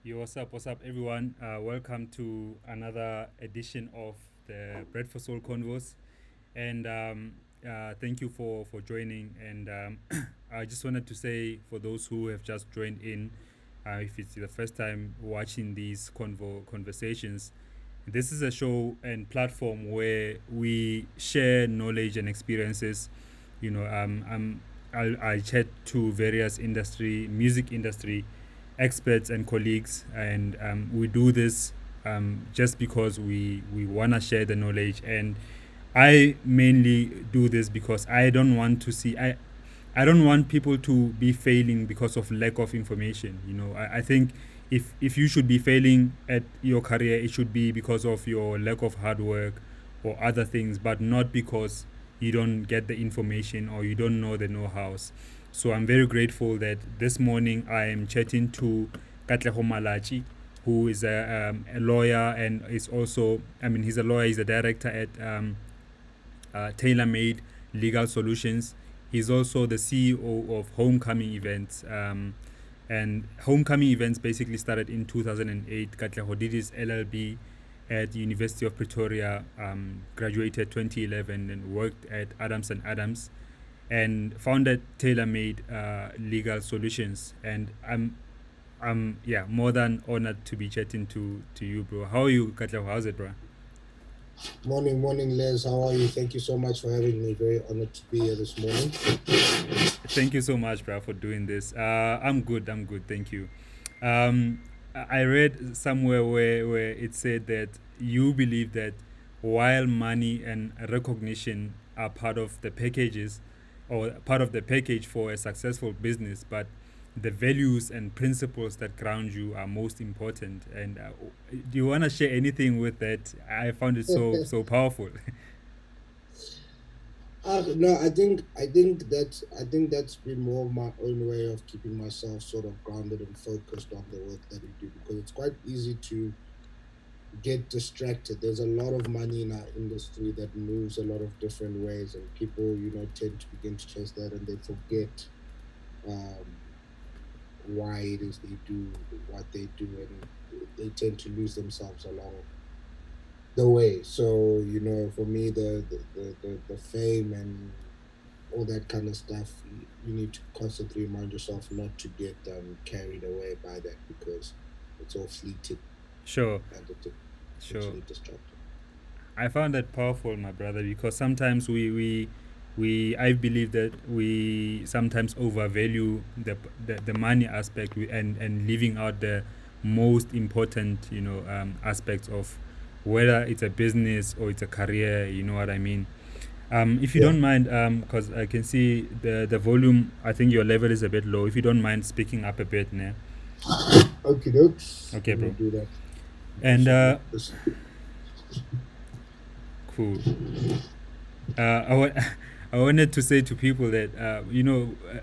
Yo, what's up, everyone? Welcome to another edition of the Bread for Soul Convos, and thank you for joining. And I just wanted to say for those who have just joined in, if it's the first time watching these conversations, this is a show and platform where we share knowledge and experiences. You know, I chat to various music industry experts and colleagues, and we do this just because we want to share the knowledge. And I mainly do this because I don't want people to be failing because of lack of information. I think if you should be failing at your career, it should be because of your lack of hard work or other things, but not because you don't get the information or you don't know the know-hows. So I'm very grateful that this morning I am chatting to Katlego Malatji, who is a lawyer and is also, he's a lawyer, he's a director at Tailor Made Legal Solutions. He's also the CEO of Homecoming Events. And Homecoming Events basically started in 2008. Katlego did his LLB at the University of Pretoria, graduated 2011, and worked at Adams and Adams, and founded Tailor Made Legal Solutions. And I'm more than honored to be chatting to you, bro. How are you, Katlego? How's it, bro? Morning, Les. How are you? Thank you so much for having me. Very honored to be here this morning. Thank you so much, bro, for doing this. I'm good. I'm good. Thank you. I read somewhere where it said that you believe that while money and recognition are part of the packages or part of the package for a successful business, but the values and principles that ground you are most important. And do you want to share anything with that? I found it so powerful. No, I think that's been more of my own way of keeping myself sort of grounded and focused on the work that we do because it's quite easy to get distracted. There's a lot of money in our industry that moves a lot of different ways, and people, tend to begin to chase that and they forget um, why it is they do what they do, and they tend to lose themselves along the way. So, for me, the fame and all that kind of stuff, you need to constantly remind yourself not to get carried away by that because it's all fleeting Sure, and it's sure. essentially destructive. I found that powerful, my brother, because sometimes I believe that we sometimes overvalue the money aspect and leaving out the most important, aspects of whether it's a business or it's a career. You know what I mean? If you Yeah. don't mind, because I can see the volume, I think your level is a bit low. If you don't mind speaking up a bit, ne? Okay, dokes. Okay, Let me bro. do that. And This. cool. I wa- I wanted to say to people that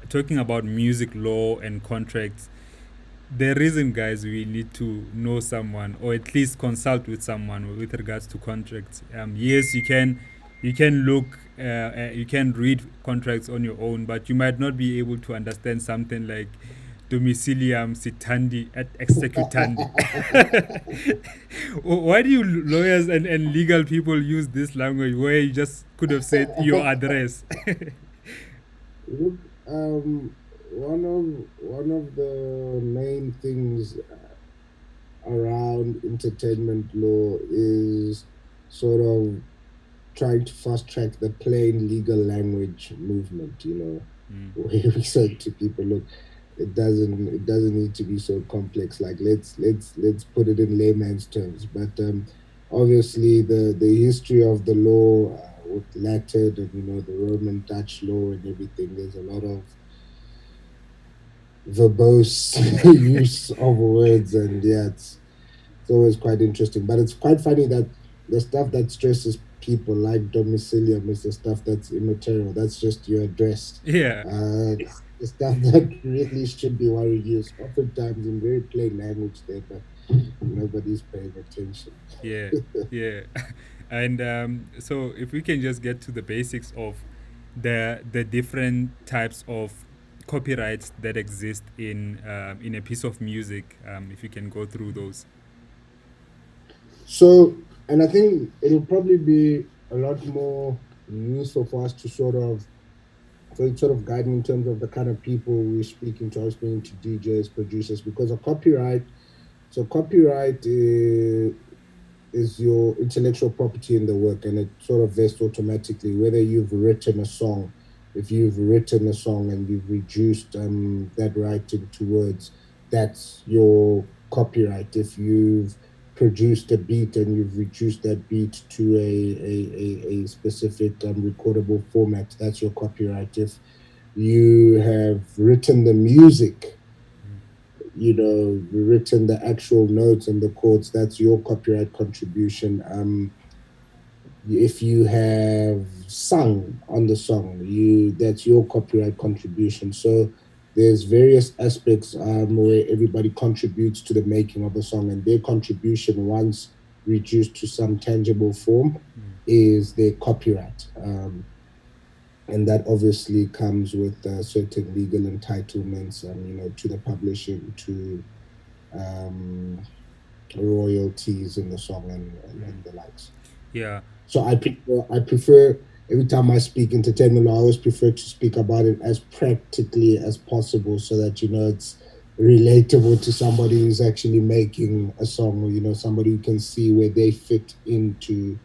talking about music law and contracts, the reason, guys, we need to know someone or at least consult with someone with regards to contracts. Yes, you can look, you can read contracts on your own, but you might not be able to understand something like domicilium sitandi et executandi. Why do you lawyers and legal people use this language where you just could have said your address? Look, one of the main things around entertainment law is sort of trying to fast track the plain legal language movement, Mm. where we say to people, look, it doesn't need to be so complex. Like let's put it in layman's terms. But obviously the history of the law with Latin and the Roman Dutch law and everything, there's a lot of verbose use of words, and yeah, it's always quite interesting. But it's quite funny that the stuff that stresses people like domicilium is the stuff that's immaterial. That's just your address. Yeah, The stuff that really should be worrying you is oftentimes in very plain language there, but nobody's paying attention. yeah, yeah. And so if we can just get to the basics of the different types of copyrights that exist in a piece of music. If you can go through those. So, and I think it'll probably be a lot more useful for us to sort of, for it sort of guiding in terms of the kind of people we're speaking to. I was speaking to DJs, producers, because a copyright, so copyright is your intellectual property in the work, and it sort of vests automatically whether you've written a song. If you've written a song and you've reduced that writing to words, that's your copyright. If you've produced a beat and you've reduced that beat to a specific recordable format, that's your copyright. If you have written the music, written the actual notes and the chords, that's your copyright contribution. If you have sung on the song, you that's your copyright contribution. So there's various aspects where everybody contributes to the making of a song, and their contribution, once reduced to some tangible form, is their copyright. And that obviously comes with certain legal entitlements, to the publishing, to um, royalties in the song, and the likes. Yeah. So I prefer every time I speak entertainment law, I always prefer to speak about it as practically as possible, so that it's relatable to somebody who's actually making a song, or somebody who can see where they fit into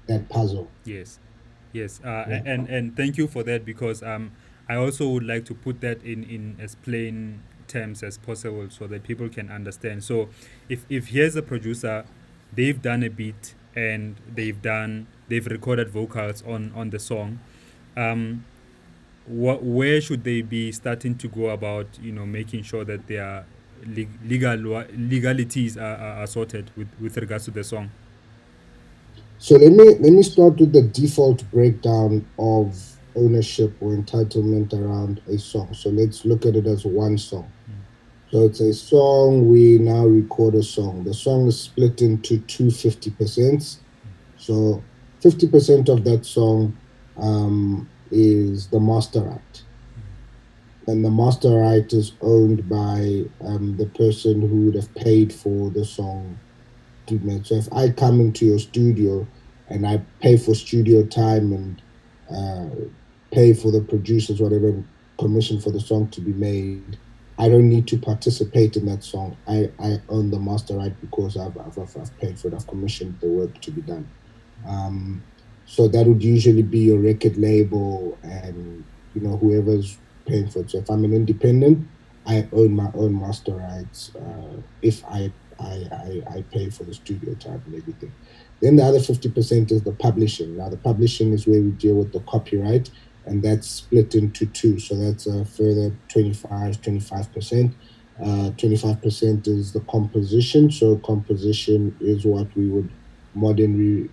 that puzzle. Yes. Yes, Yeah. and thank you for that, because I also would like to put that in as plain terms as possible so that people can understand. So, if here's a producer, they've done a beat and they've recorded vocals on the song. Um, where should they be starting to go about making sure that their legalities are sorted with regards to the song? So let me start with the default breakdown of ownership or entitlement around a song. So let's look at it as one song. So it's a song. We now record a song. The song is split into two 50%. So 50% of that song is the master right. And the master right is owned by the person who would have paid for the song to make. So if I come into your studio and I pay for studio time and uh, pay for the producers, whatever, commission for the song to be made, I don't need to participate in that song. I own the master right because I've paid for it. I've commissioned the work to be done. Um, so that would usually be your record label and whoever's paying for it. So if I'm an independent, I own my own master rights. If I pay for the studio time and everything. Then the other 50% is the publishing. Now the publishing is where we deal with the copyright, and that's split into two. So that's a further 25%. 25% is the composition. So composition is what we would modernly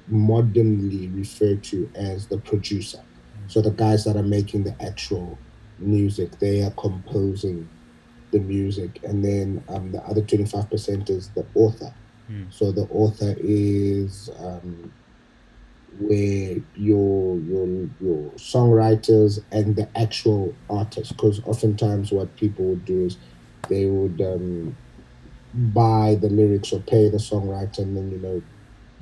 refer to as the producer. So the guys that are making the actual music, they are composing the music. And then the other 25% is the author. Mm. So the author is where your songwriters and the actual artist, because oftentimes what people would do is they would buy the lyrics or pay the songwriter, and then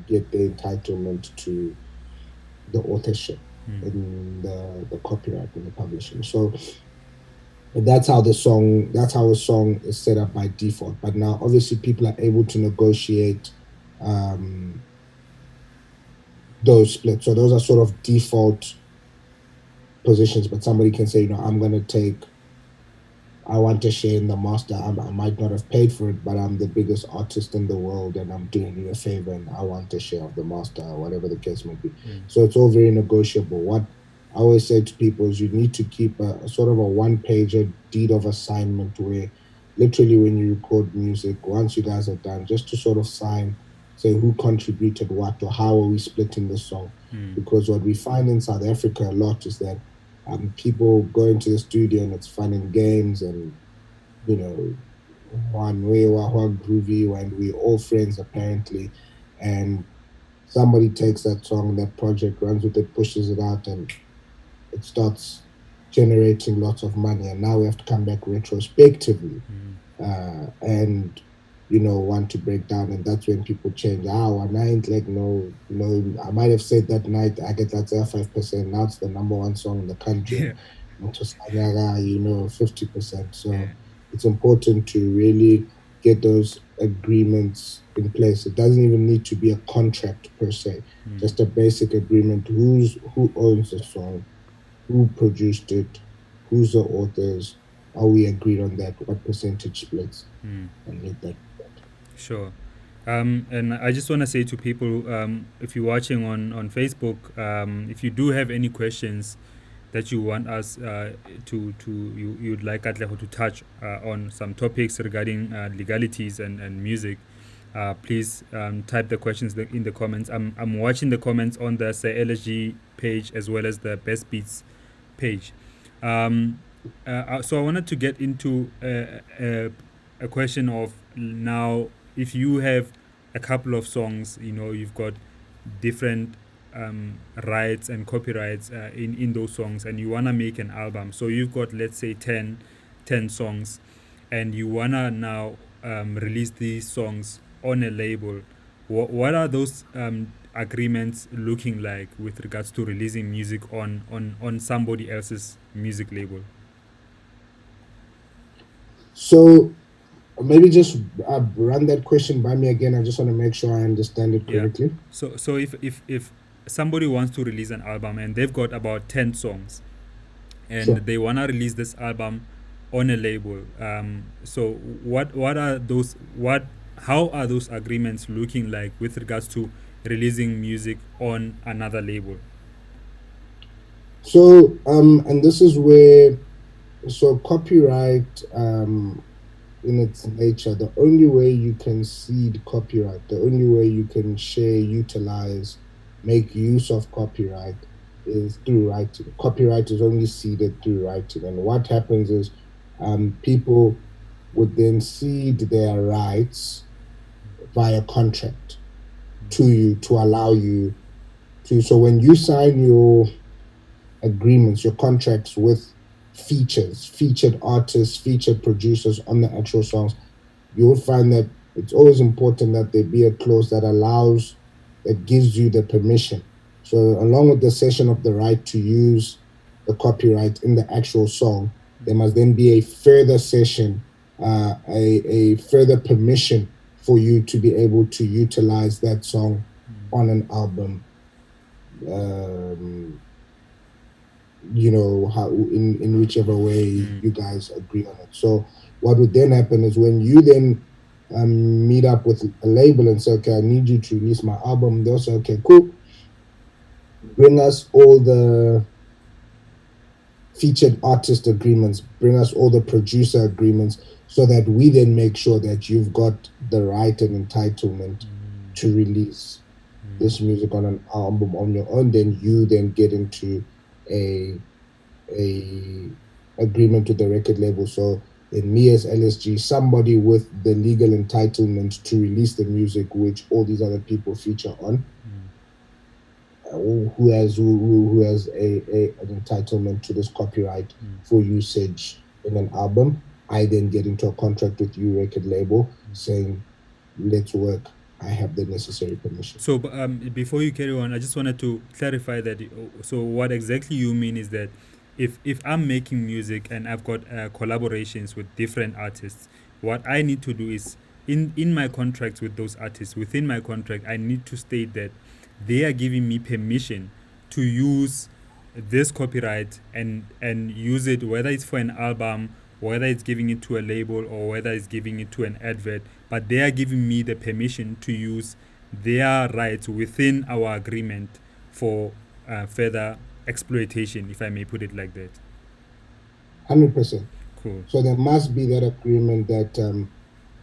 get the entitlement to the authorship in the copyright and the publishing. So that's how a song is set up by default. But now obviously people are able to negotiate um those splits. So those are sort of default positions, but somebody can say, I'm going to take, I want to share in the master. I might not have paid for it, but I'm the biggest artist in the world and I'm doing you a favor and I want a share of the master, or whatever the case may be. So it's all very negotiable. What I always say to people is you need to keep a sort of a one-pager deed of assignment, where literally when you record music, once you guys are done, just to sort of sign, say who contributed what, or how are we splitting the song. Because what we find in South Africa a lot is that people go into the studio and it's fun and games, and one way one groovy, and we all friends apparently, and somebody takes that song, that project, runs with it, pushes it out, and it starts generating lots of money, and now we have to come back retrospectively and want to break down, and that's when people change. And I ain't like no, I might have said that night I get that 5%. Now it's the number one song in the country, Yeah. and Motosanyaga, 50%. Yeah. So it's important to really get those agreements in place. It doesn't even need to be a contract per se, just a basic agreement. Who owns the song, who produced it, who's the authors, are we agreed on that, what percentage splits, and make that. Sure. And I just want to say to people, if you're watching on Facebook, if you do have any questions that you want us you'd like Katlego to touch on some topics regarding legalities and music, please type the questions in the comments. I'm watching the comments on the Sir LSG page as well as the Best Beats page. So I wanted to get into a question of now, if you have a couple of songs, you've got different rights and copyrights in those songs, and you want to make an album. So you've got, let's say, 10 songs, and you want to now release these songs on a label. What are those agreements looking like with regards to releasing music on somebody else's music label? So maybe just run that question by me again. I just want to make sure I understand it Yeah. correctly. So if somebody wants to release an album and they've got about 10 songs and Sure. they want to release this album on a label, so what are those what how are those agreements looking like with regards to releasing music on another label? So and this is where, so copyright, in its nature, the only way you can seed copyright, the only way you can share, utilize, make use of copyright is through writing. Copyright is only seeded through writing. And what happens is people would then cede their rights via contract to you to allow you to. So when you sign your agreements, your contracts with featured artists, featured producers on the actual songs, you will find that it's always important that there be a clause that gives you the permission. So, along with the cession of the right to use the copyright in the actual song, there must then be a further cession, a further permission for you to be able to utilize that song on an album. Um, how in whichever way you guys agree on it. So what would then happen is when you then meet up with a label and say, okay, I need you to release my album, they'll say, okay, cool, bring us all the featured artist agreements, bring us all the producer agreements, so that we then make sure that you've got the right and entitlement to release this music on an album on your own. Then you then get into a a agreement with the record label. So then me as LSG, somebody with the legal entitlement to release the music, which all these other people feature on, who has an entitlement to this copyright for usage in an album. I then get into a contract with you, record label, saying, let's work. I have the necessary permission. So, before you carry on, I just wanted to clarify that. So, what exactly you mean is that if I'm making music and I've got collaborations with different artists, what I need to do is in my contracts with those artists, within my contract, I need to state that they are giving me permission to use this copyright and use it, whether it's for an album, whether it's giving it to a label, or whether it's giving it to an advert, but they are giving me the permission to use their rights within our agreement for further exploitation, if I may put it like that. 100%. Cool. So there must be that agreement that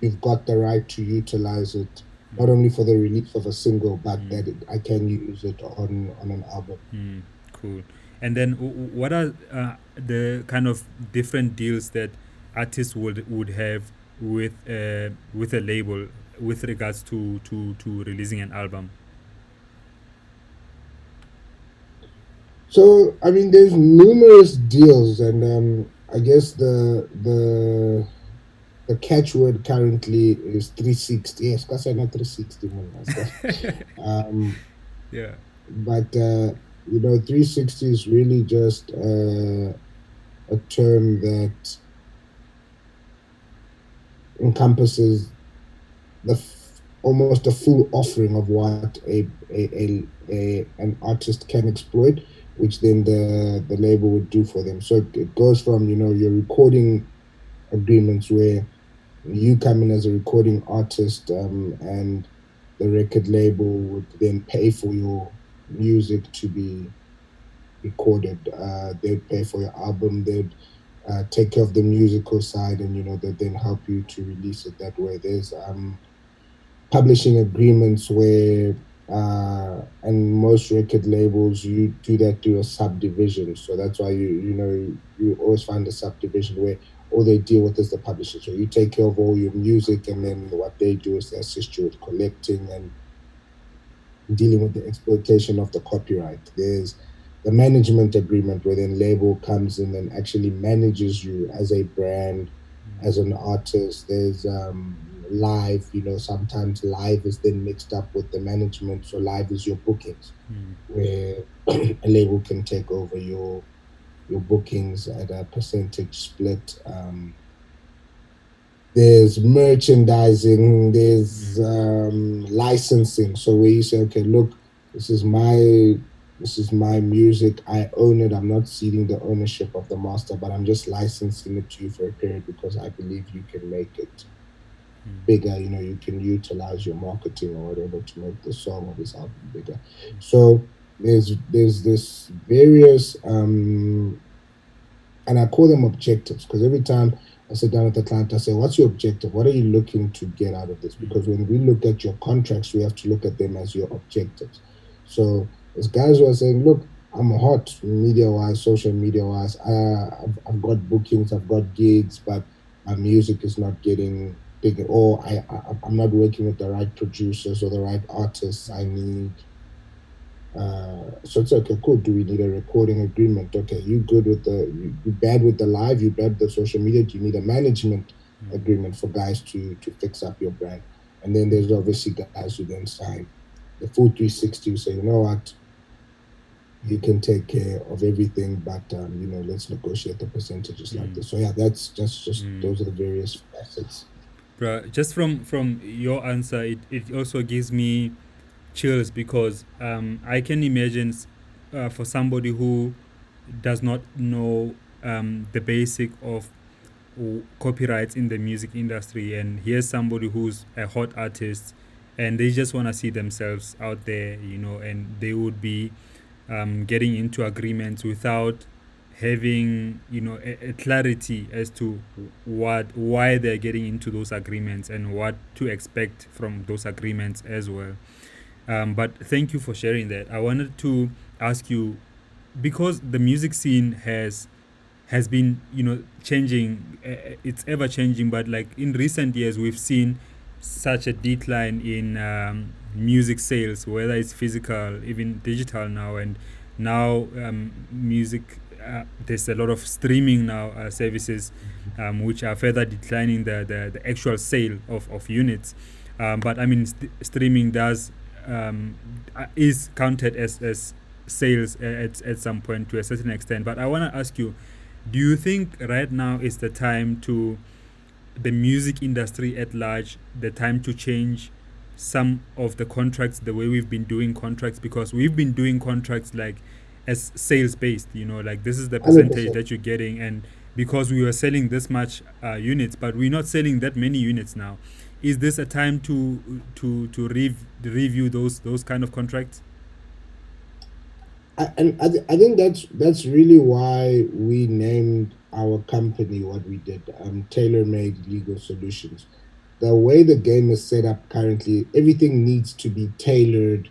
you've got the right to utilize it, not only for the release of a single, but that I can use it on an album. Cool. And then, what are the kind of different deals that artists would have with a label with regards to releasing an album? So I mean, there's numerous deals, and I guess the catchword currently is 360. Yes, because I know 360, man. Um, Yeah. but you know, 360 is really just a term that encompasses almost a full offering of what an artist can exploit, which then the label would do for them. So it goes from, you know, your recording agreements where you come in as a recording artist, and the record label would then pay for your music to be recorded. They'd pay for your album. They'd take care of the musical side, and you know they then help you to release it that way. There's publishing agreements where and most record labels you do that through a subdivision. So that's why you know you always find a subdivision where all they deal with is the publisher. So you take care of all your music, and then what they do is they assist you with collecting and dealing with the exploitation of the copyright. There's the management agreement where then label comes in and actually manages you as a brand, as an artist. There's live, you know, sometimes live is then mixed up with the management. So live is your bookings, Mm. where a label can take over your bookings at a percentage split. There's merchandising, there's Mm. licensing. So where you say, okay, look, this is my this is my music. I own it. I'm not ceding the ownership of the master, but I'm just licensing it to you for a period because I believe you can make it bigger. You know, you can utilize your marketing or whatever to make the song or this album bigger. So there's this various and I call them objectives because every time I sit down with the client, I say, "What's your objective? What are you looking to get out of this?" Because when we look at your contracts, we have to look at them as your objectives. So there's guys who are saying, "Look, I'm hot media wise, social media wise. I've got bookings, I've got gigs, but my music is not getting big, or I'm not working with the right producers or the right artists I need." So it's okay, cool. Do we need a recording agreement? Okay, you good with you bad with the live, you bad with the social media. Do you need a management agreement for guys to fix up your brand? And then there's obviously guys who then sign the full 360. You say, you know what, you can take care of everything, but you know, let's negotiate the percentages like this. So yeah, that's just those are the various facets. Bruh, just from your answer, it also gives me chills because I can imagine for somebody who does not know the basic of copyrights in the music industry, and here's somebody who's a hot artist and they just want to see themselves out there, you know, and they would be getting into agreements without having, you know, a clarity as to why they're getting into those agreements and what to expect from those agreements as well. But thank you for sharing that. I wanted to ask you, because the music scene has been, you know, changing, it's ever changing, but like in recent years we've seen such a decline in music sales, whether it's physical, even digital now. And now music, there's a lot of streaming now services which are further declining the actual sale of units. But I mean, streaming does is counted as sales at some point to a certain extent. But I want to ask you, do you think right now is the time to the music industry at large, the time to change some of the contracts, the way we've been doing contracts? Because we've been doing contracts like as sales based, you know, like this is the percentage 100%. that you're getting, and because we were selling this much units, but we're not selling that many units now. Is this a time to review those kind of contracts? I think that's really why we named our company what we did, Tailor Made Legal Solutions. The way the game is set up currently, everything needs to be tailored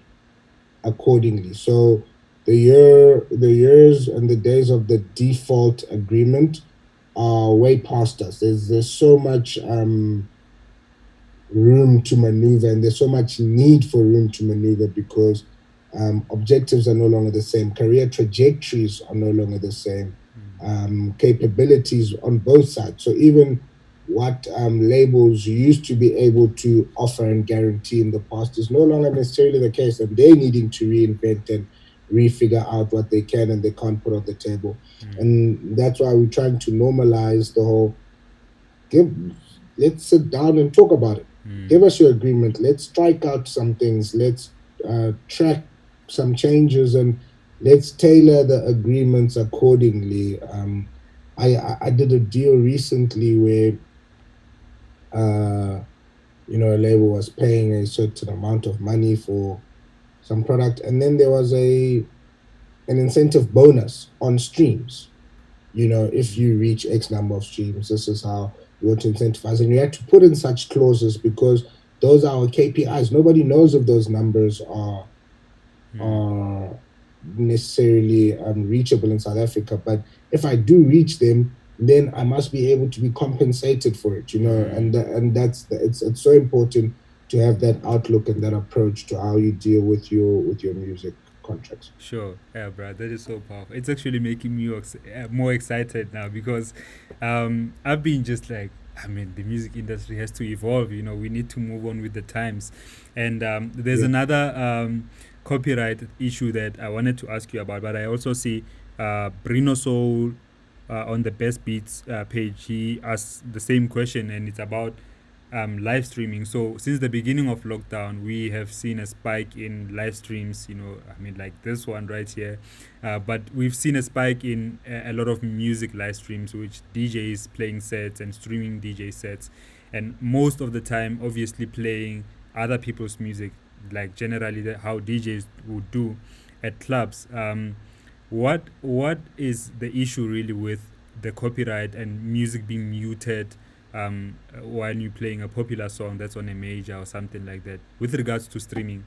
accordingly. So the years and the days of the default agreement are way past us. There's so much room to maneuver, and there's so much need for room to maneuver because Objectives are no longer the same. Career trajectories are no longer the same. Capabilities on both sides. So even what labels used to be able to offer and guarantee in the past is no longer necessarily the case, and they're needing to reinvent and refigure out what they can and they can't put on the table. And that's why we're trying to normalize the whole give let's sit down and talk about it. Give us your agreement. Let's strike out some things. Let's track some changes, and let's tailor the agreements accordingly. I did a deal recently where a label was paying a certain amount of money for some product, and then there was a an incentive bonus on streams. If you reach X number of streams, this is how we want to incentivize. And you have to put in such clauses because those are our KPIs. Nobody knows if those numbers are necessarily reachable in South Africa. But if I do reach them, then I must be able to be compensated for it. And it's so important to have that outlook and that approach to how you deal with your music contracts. Sure, yeah, bro, that is so powerful. It's actually making me more excited now because I've been just like, I mean, the music industry has to evolve. We need to move on with the times. And there's Yeah. another copyright issue that I wanted to ask you about, but I also see Brino Soul on the Best Beats page. He asks the same question, and it's about live streaming. So since the beginning of lockdown, we have seen a spike in live streams. I mean, like this one right here. But we've seen a spike in a lot of music live streams, which DJs playing sets and streaming DJ sets, and most of the time, obviously playing other people's music, like generally how DJs would do at clubs. What is the issue really with the copyright and music being muted while you're playing a popular song that's on a major or something like that with regards to streaming?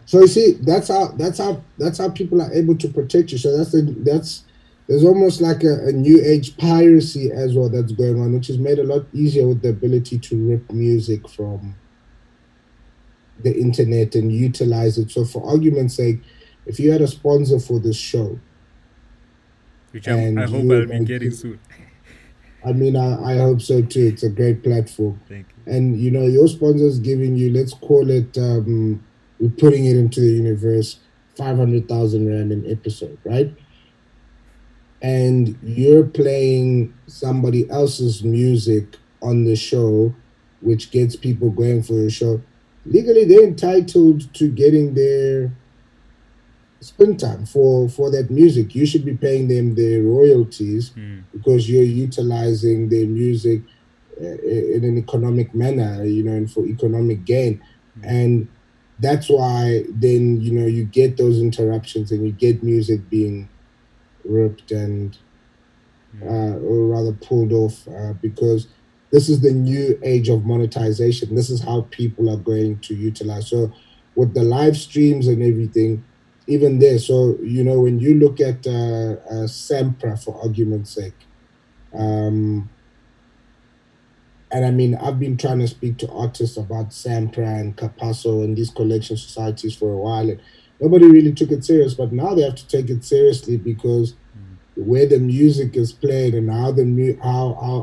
So you see, that's how people are able to protect you. So that's there's almost like a new age piracy as well that's going on, which is made a lot easier with the ability to rip music from the internet and utilize it. So for argument's sake, if you had a sponsor for this show Which I and hope you were I'll be getting making, soon. I mean, I hope so too. It's a great platform. Thank you. And your sponsor's giving you, let's call it, we're putting it into the universe, 500,000 Rand an episode, right? And you're playing somebody else's music on the show, which gets people going for the show. Legally, they're entitled to getting their spin time for that music. You should be paying them their royalties because you're utilizing their music in an economic manner, and for economic gain. And that's why then you get those interruptions and you get music being ripped and or rather pulled off because this is the new age of monetization. This is how people are going to utilize. So with the live streams and everything, even there. So when you look at Sampra, for argument's sake, um, and I mean, I've been trying to speak to artists about Sampra and Capasso and these collection societies for a while, and nobody really took it serious. But now they have to take it seriously because where the music is played and how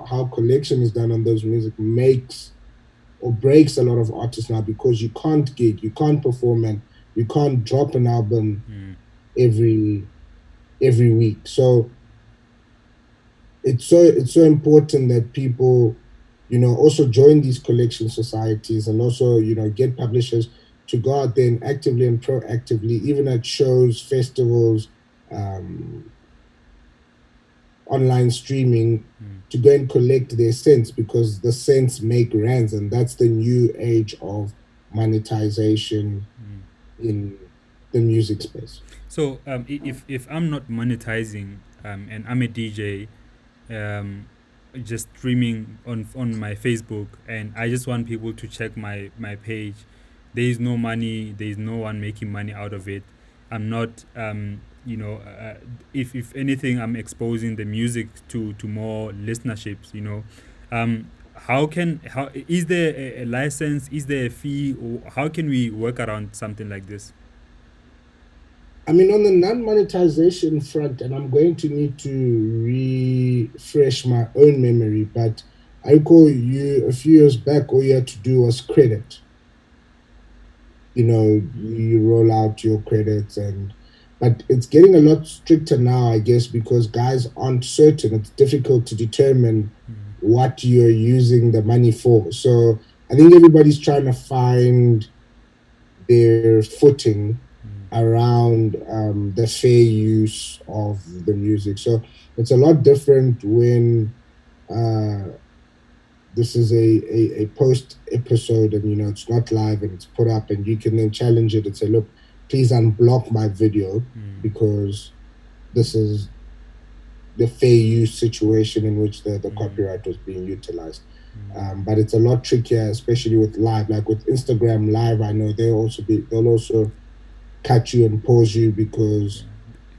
how collection is done on those music makes or breaks a lot of artists now, because you can't gig, you can't perform, and you can't drop an album every week. So it's so important that people also join these collection societies and also get publishers to go out there and actively and proactively, even at shows, festivals, um, online streaming, to go and collect their cents, because the cents make rands, and that's the new age of monetization in the music space. So if I'm not monetizing and I'm a DJ, um, just streaming on my Facebook, and I just want people to check my page. There is no money. There is no one making money out of it. I'm not if anything, I'm exposing the music to more listenerships. How is there a license? Is there a fee? Or how can we work around something like this? I mean, on the non-monetization front, and I'm going to need to refresh my own memory, but I recall you a few years back, all you had to do was credit. You roll out your credits, but it's getting a lot stricter now, I guess, because guys aren't certain. It's difficult to determine Mm, what you're using the money for. So I think everybody's trying to find their footing mm, around the fair use of the music. So it's a lot different when this is a post episode, and it's not live and it's put up, and you can then challenge it and say, look, please unblock my video mm, because this is the fair use situation in which the mm, copyright was being utilized. mm. But it's a lot trickier, especially with live. Like with Instagram Live, I know they'll also catch you and pause you Yeah. because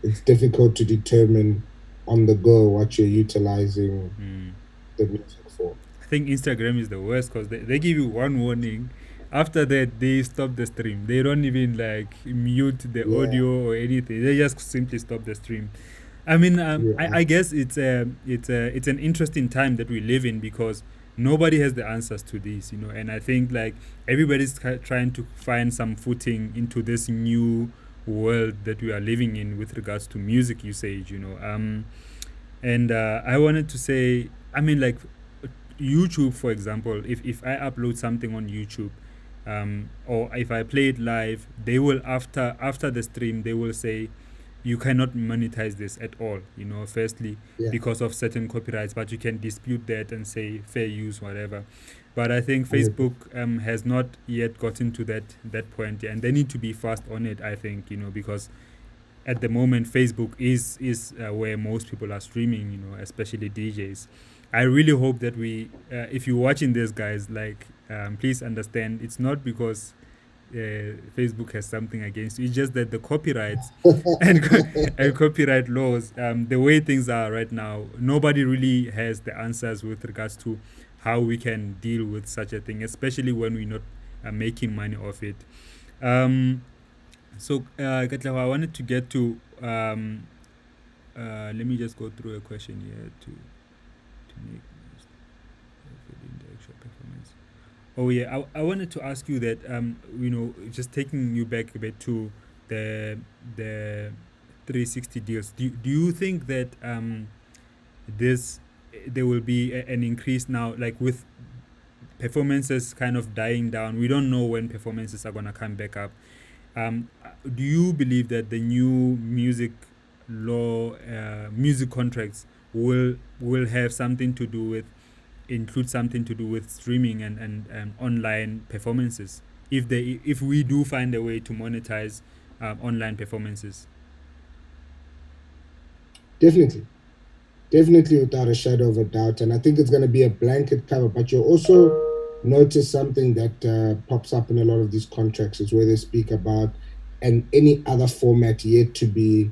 it's difficult to determine on the go what you're utilizing Mm. the music for. I think Instagram is the worst because they give you one warning. After that, they stop the stream. They don't even like mute the Yeah, audio or anything. They just simply stop the stream. I mean, yeah, I guess it's an interesting time that we live in because nobody has the answers to this, and I think like everybody's trying to find some footing into this new world that we are living in with regards to music usage. And I wanted to say, I mean, like YouTube, for example, if I upload something on YouTube, or if I play it live, they will after the stream they will say you cannot monetize this at all. Firstly yeah. because of certain copyrights, but you can dispute that and say fair use, whatever. But I think 100%. Facebook has not yet gotten to that point, and they need to be fast on it. I think because at the moment Facebook is where most people are streaming, especially DJs. I really hope that if you're watching this, guys, like, please understand, it's not because Facebook has something against you. It's just that the copyrights and and copyright laws, the way things are right now, nobody really has the answers with regards to how we can deal with such a thing, especially when we're not making money off it. Um, Katlego, I wanted to get to. Let me just go through a question here to make most of the actual performance. Oh yeah, I wanted to ask you that just taking you back a bit to the 360 deals. Do you think that this there will be an increase now, like with performances kind of dying down? We don't know when performances are gonna come back up. Do you believe that the new music law, music contracts will have something to do with include something to do with streaming and online performances if we do find a way to monetize online performances? Definitely. Definitely, without a shadow of a doubt. And I think it's going to be a blanket cover. But you'll also notice something that pops up in a lot of these contracts is where they speak about and any other format yet to be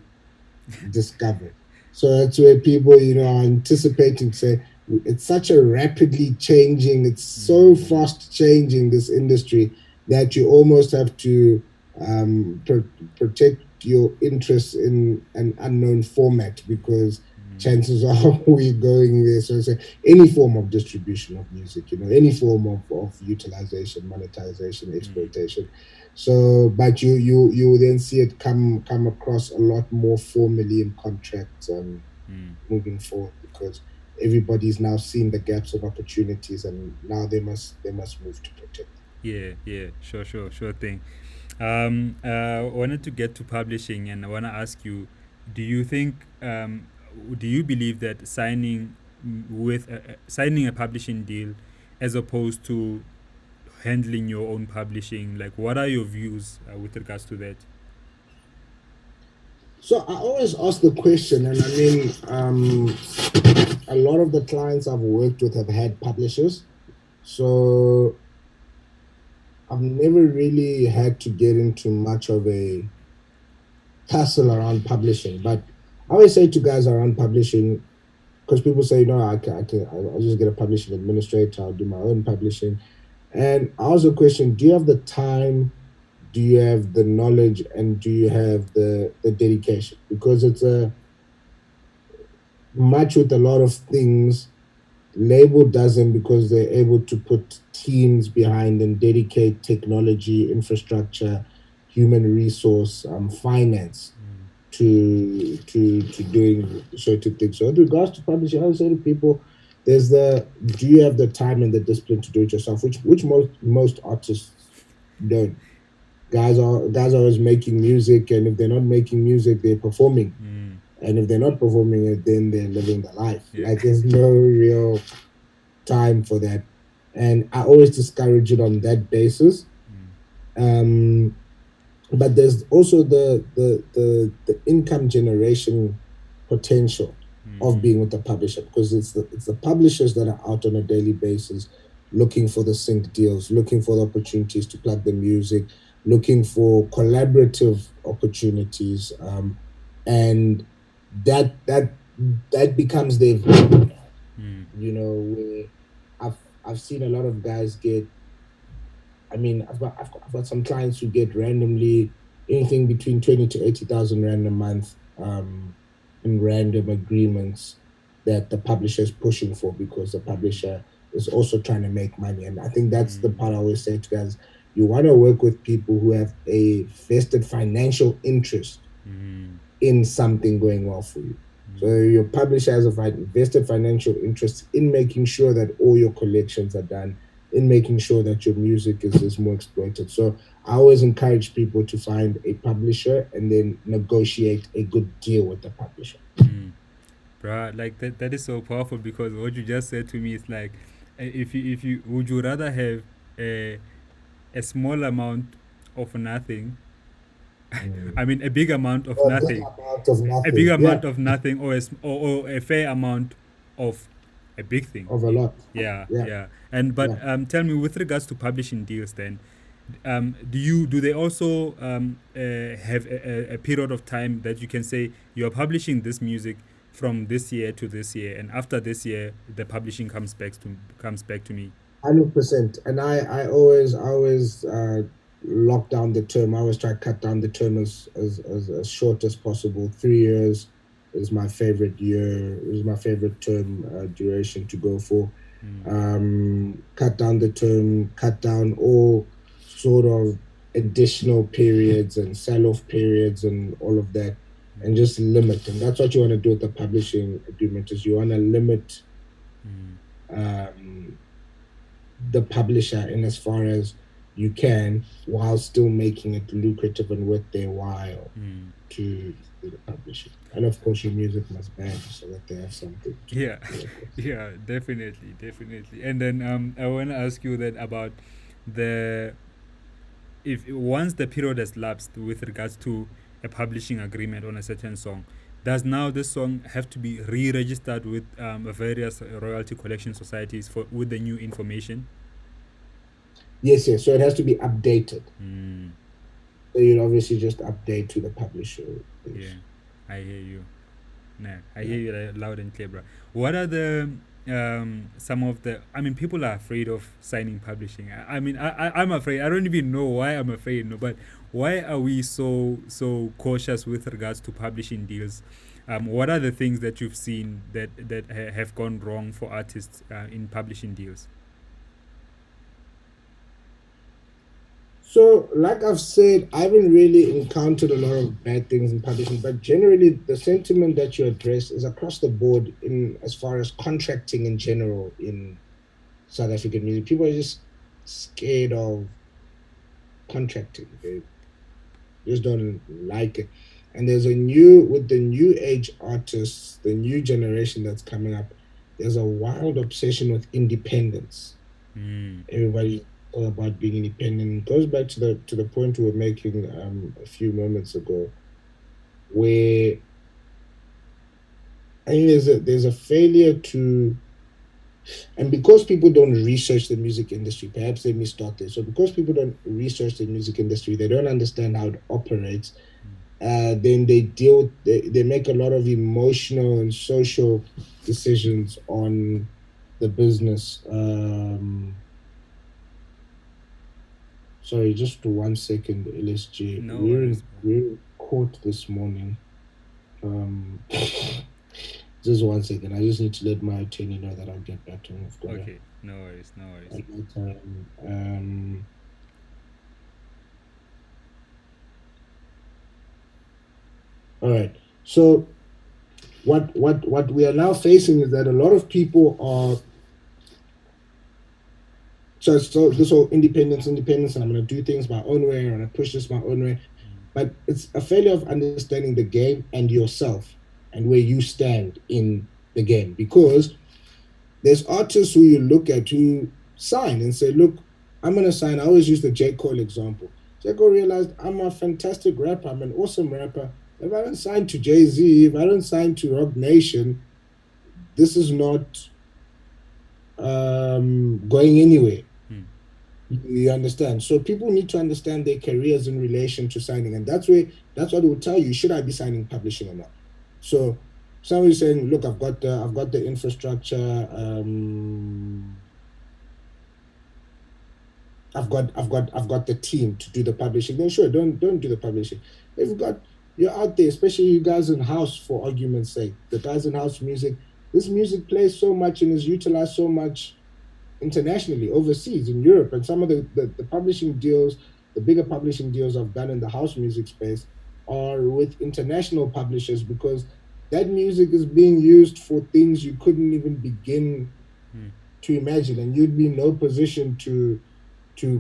discovered. So that's where people, are anticipating to say it's such a rapidly changing, it's so Mm, fast changing this industry that you almost have to protect your interests in an unknown format because mm, chances are we're going there. So it's any form of distribution of music, any form of utilization, monetization, mm, exploitation. So, but you then see it come across a lot more formally in contracts mm. moving forward because everybody's now seeing the gaps of opportunities, and now they must move to protect. Yeah, yeah, sure thing. Wanted to get to publishing, and I want to ask you, do you think, do you believe that signing a publishing deal, as opposed to handling your own publishing, like what are your views with regards to that? So I always ask the question, and I mean, a lot of the clients I've worked with have had publishers, so I've never really had to get into much of a tussle around publishing. But I always say to guys around publishing, because people say, no, I'll just get a publishing administrator, I'll do my own publishing. And I ask the question, do you have the time do you have the knowledge, and do you have the dedication? Because it's a much with a lot of things. Label doesn't, because they're able to put teams behind and dedicate technology, infrastructure, human resource, finance to doing certain things. So, with regards to publishing, I would say to people, there's the do you have the time and the discipline to do it yourself, which most artists don't. Guys are always making music, and if they're not making music, they're performing. Mm. And if they're not performing it, then they're living their life. Yeah. Like there's no real time for that. And I always discourage it on that basis. Um, but there's also the income generation potential of Mm. being with the publisher, because it's the publishers that are out on a daily basis looking for the sync deals, looking for the opportunities to plug the music, looking for collaborative opportunities, and that that becomes their Mm. where I've I've seen a lot of guys get. I mean, I've got some clients who get randomly anything between 20 to 80,000 rand a month, in random agreements that the publisher is pushing for, because the publisher is also trying to make money. And I think that's the part I always say to guys: you want to work with people who have a vested financial interest Mm. in something going well for you. So your publisher has a vested financial interest in making sure that all your collections are done, in making sure that your music is more exploited. So I always encourage people to find a publisher and then negotiate a good deal with the publisher. Mm. Bruh, like that is so powerful, because what you just said to me is like, if you would you rather have a a small amount of nothing, Mm. I mean a big amount of A big nothing, amount of a big nothing, yeah, amount of nothing, or or a fair amount of a big thing. of a lot, Yeah, yeah, yeah. And but yeah. tell me, with regards to publishing deals, then, do they also have a period of time that you can say you are publishing this music from this year to this year, and after this year the publishing comes back to me? 100%. And I always lock down the term. I always try to cut down the term as short as possible. 3 years is my favorite year. Is my favorite term duration to go for. Cut down the term. Cut down all sort of additional periods and sell-off periods and all of that, and just limit. And that's what you want to do with the publishing agreement. Is you want to limit um, the publisher in as far as you can, while still making it lucrative and worth their while to the publisher. And of course, your music must bang so that they have something Yeah, to work with. yeah, definitely, definitely. And then I want to ask you that about the if once the period has lapsed with regards to a publishing agreement on a certain song, does now this song have to be re-registered with various royalty collection societies for with the new information? Yes, yes. So it has to be updated. Mm, So you obviously just update to the publisher. yeah, I hear you. Nah, I Yeah. hear you loud and clear, bro. What are the some of the? I mean, people are afraid of signing publishing. I mean, I'm afraid. I don't even know why I'm afraid. No, but why are we so cautious with regards to publishing deals? What are the things that you've seen that have gone wrong for artists in publishing deals? So, like I've said, I haven't really encountered a lot of bad things in publishing, but generally, the sentiment that you address is across the board in as far as contracting in general in South African music. People are just scared of contracting. They just don't like it. And there's a new, with the new age artists, the new generation that's coming up, there's a wild obsession with independence. Mm, Everybody's all about being independent. It goes back to the point we were making a few moments ago, where I think there's a failure to, and because people don't research the music industry, perhaps let me start there. So because people don't research the music industry, they don't understand how it operates. Then they make a lot of emotional and social decisions on the business. Sorry, just 1 second, LSG. No We're worries, in bro. we're in court this morning. Just 1 second. I just need to let my attorney know that I'll get back to him. I've got Okay, no worries, no worries. a time. All right. So what we are now facing is that a lot of people are so this whole independence, and I'm going to do things my own way, and I push this my own way. But it's a failure of understanding the game and yourself and where you stand in the game. Because there's artists who you look at who sign and say, look, I'm going to sign. I always use the J. Cole example. J. Cole realized I'm a fantastic rapper. I'm an awesome rapper. If I don't sign to Jay-Z, if I don't sign to Rock Nation, this is not going anywhere. Hmm. You understand? So people need to understand their careers in relation to signing, and that's what it will tell you. Should I be signing publishing or not? So somebody's saying, "Look, I've got the infrastructure. I've got the team to do the publishing." Then sure, don't do the publishing. If you're out there, especially you guys in house, for argument's sake, the guys in house music. This music plays so much and is utilized so much internationally, overseas, in Europe. And some of the publishing deals, the bigger publishing deals I've done in the house music space are with international publishers, because that music is being used for things you couldn't even begin Hmm. to imagine, and you'd be in no position to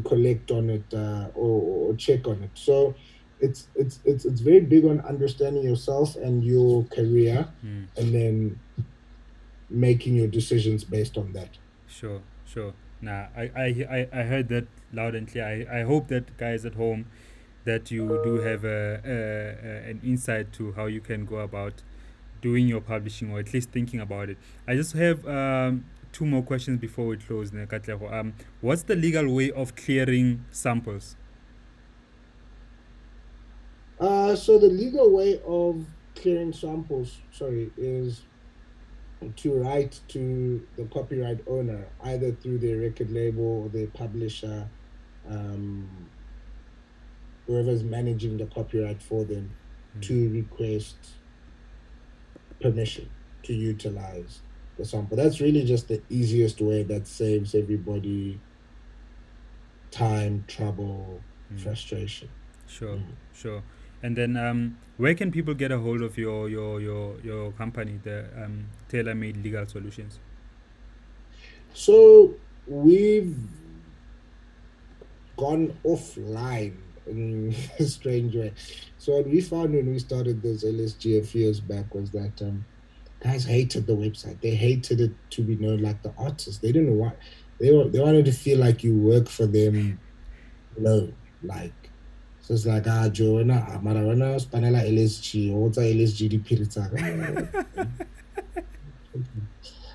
collect on it, or check on it. So it's very big on understanding yourself and your career, Hmm. and then making your decisions based on that. Sure, sure. Nah, I heard that loud and clear. I hope that guys at home that you do have an insight to how you can go about doing your publishing, or at least thinking about it. I just have two more questions before we close, Katlego. What's the legal way of clearing samples? So the legal way of clearing samples, sorry, is to write to the copyright owner, either through their record label or their publisher, um, whoever's managing the copyright for them, Hmm. to request permission to utilize the sample. That's really just the easiest way that saves everybody time, trouble, Hmm. frustration. Sure, Mm. sure. And then, where can people get a hold of your company, the Tailor Made Legal Solutions? So we've gone offline in a strange way. So what we found when we started this LSG a few years back was that guys hated the website. They hated it to be known like the artists. They didn't want they wanted to feel like you work for them alone. Like, so it's like Joanna Amarawana Spanela LSG or what's LSG di Pirita.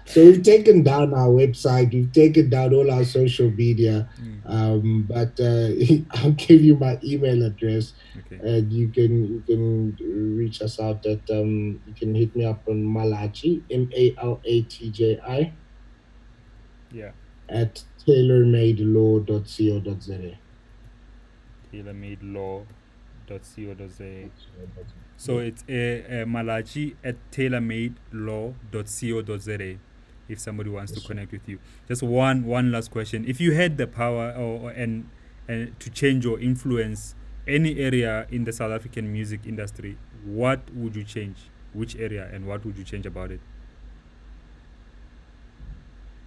So we've taken down our website, we've taken down all our social media, Mm. but I'll give you my email address, Okay. and you can reach us out at you can hit me up on Malachi, Malatji, Yeah. at tailormadelaw.co.za. TailorMadeLaw.co.za. So it's a Malachi at tailormadelaw.co.za if somebody wants to Yes, sir. connect with you. Just one last question. If you had the power and to change or influence any area in the South African music industry, what would you change? Which area, and what would you change about it?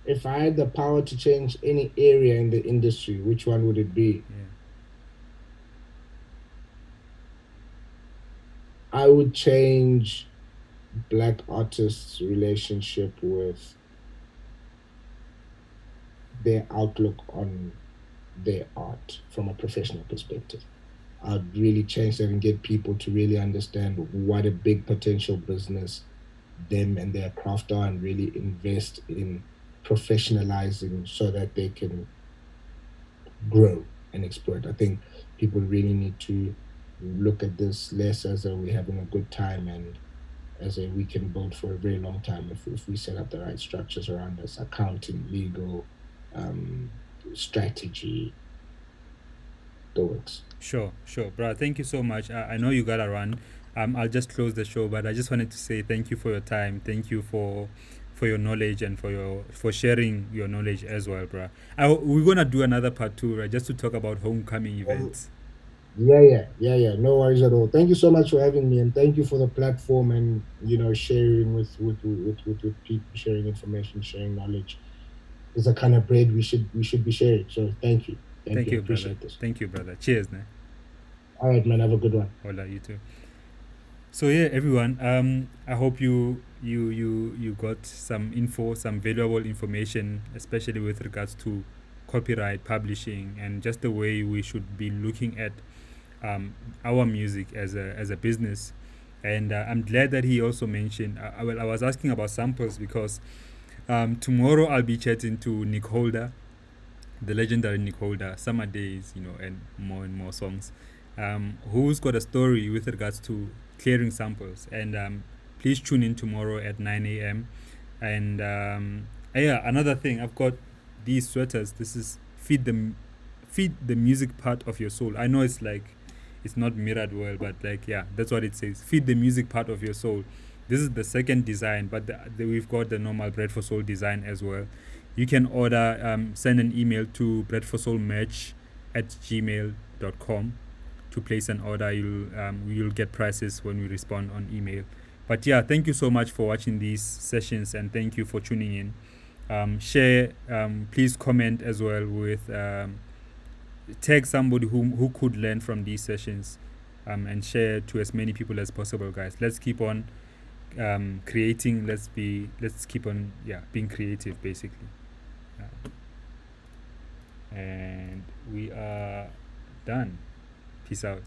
If I had the power to change any area in the industry, which one would it be? Yeah. I would change Black artists' relationship with their outlook on their art from a professional perspective. I'd really change that and get people to really understand what a big potential business them and their craft are, and really invest in professionalizing so that they can grow and exploit. I think people really need to look at this less as a we're having a good time, and as a we can build for a very long time if we set up the right structures around us, accounting, legal, um, strategy, afterwards. Sure, bro. Thank you so much. I know you gotta run. I'll just close the show, but I just wanted to say thank you for your time. Thank you for your knowledge and for sharing your knowledge as well, bro. We're gonna do another part two, right? Just to talk about homecoming Um, events. yeah. No worries at all. Thank you so much for having me, and thank you for the platform and sharing with people, sharing information, sharing knowledge. Is the kind of bread we should be sharing. So thank Thank you. I you, brother. appreciate this. Thank you, brother. Cheers, man. All right, man. Have a good one. Hola, you too. So yeah, everyone. I hope you got some info, some valuable information, especially with regards to copyright, publishing, and just the way we should be looking at our music as a business. And I'm glad that he also mentioned. I was asking about samples because tomorrow I'll be chatting to Nick Holder, the legendary Nick Holder, Summer Days, and more songs, who's got a story with regards to clearing samples. And please tune in tomorrow at 9 a.m. And yeah, another thing, I've got these sweaters. This is feed the music part of your soul. I know it's not mirrored well, but like yeah, that's what it says. Feed the music part of your soul. This is the second design, but we've got the normal Bread for Soul design as well. You can order, send an email to breadforsoulmerch@gmail.com to place an order. You'll get prices when we respond on email. But yeah, thank you so much for watching these sessions and thank you for tuning in. Share, please comment as well with tag somebody who could learn from these sessions, and share to as many people as possible, guys. Let's keep on creating. Let's keep on being creative, basically. And we are done. Peace out.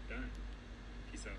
Done. Peace out.